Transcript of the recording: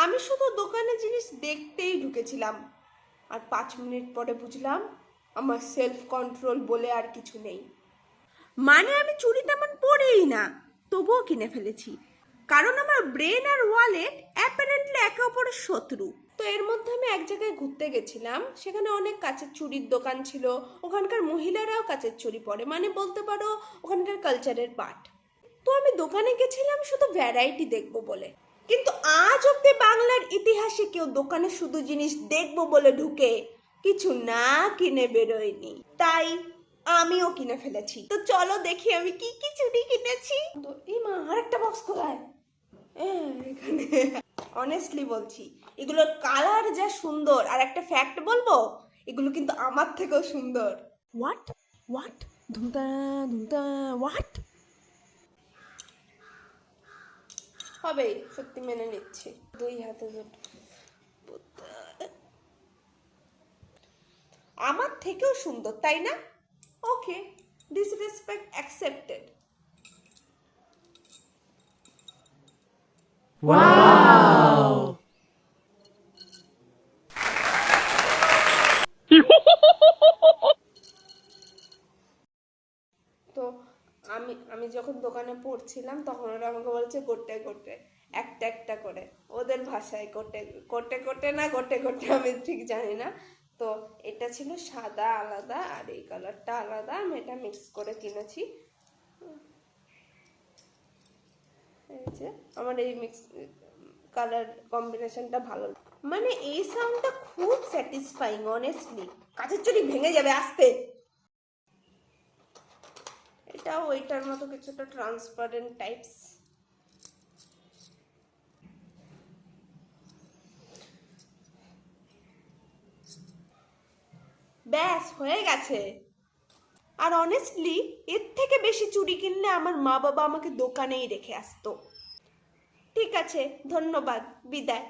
আমি শুধু দোকানে জিনিস দেখতেই ঢুকেছিলাম, আর 5 মিনিট পরে বুঝলাম আমার সেলফ কন্ট্রোল বলে আর কিছু নেই। মানে আমি চুড়ি তেমন পরেই না, তবুও কিনে ফেলেছি, কারণ আমার ব্রেন আর ওয়ালেট অ্যাপারেন্টলি একে অপরের শত্রু। তো এর মধ্যে আমি এক জায়গায় ঘুরতে গেছিলাম, সেখানে অনেক কাচের চুড়ির দোকান ছিল। ওখানকার মহিলারাও কাচের চুড়ি পরে, মানে বলতে পারো ওখানকার কালচারের পার্ট। তো আমি দোকানে গেছিলাম শুধু ভ্যারাইটি দেখবো বলে, কিন্তু আজ অব্দি বাংলার ইতিহাসে কেউ দোকানে শুধু জিনিস দেখবো বলে ঢুকে কিছু না কিনে বেরোয়নি। তাই আমিও কিনে ফেলেছি। তো চলো দেখি আমি কি কি চুড়ি কিনেছি। তো এই মা, আরেকটা বক্স কোথায়? এখানে। অনেস্টলি বলছি, এগুলোর কালার যা সুন্দর, আর একটা ফ্যাক্ট বলবো, এগুলো কিন্তু আমার থেকেও সুন্দর। হোয়াট হোয়াট ধুমতা ধুমতা হোয়াট? হবে, সত্যি মেনে নিচ্ছি। 2 হাতে আমার থেকেও সুন্দর, তাই না? ওকে, ডিসরেসপেক্ট অ্যাকসেপ্টেড। ওয়াও! তো আমি আমি যখন দোকানে পড়ছিলাম তখন ওরা আমাকে বলছে গোটে গোটে, একটা একটা করে, ওদের ভাষায় গোটে গোটে গোটে না গোটে গোটে, আমি ঠিক জানি না। তো এটা ছিল সাদা আলাদা আর এই কালারটা আলাদা, আমি এটা মিক্স করে কিনেছি। এই যে আমার এই মিক্স কালার কম্বিনেশনটা ভালো, মানে এই সাউন্ডটা খুব স্যাটিসফাইং অনেস্টলি। কাঁচের চুড়ি ভেঙে যাবে আস্তে। এটা ওইটার মতো কিছুটা ট্রান্সপারেন্ট টাইপস। ব্যাস হয়ে গেছে। আর অনেস্টলি এর থেকে বেশি চুড়ি কিনলে আমার মা বাবা আমাকে দোকানেই রেখে আসতো। ঠিক আছে, ধন্যবাদ, বিদায়।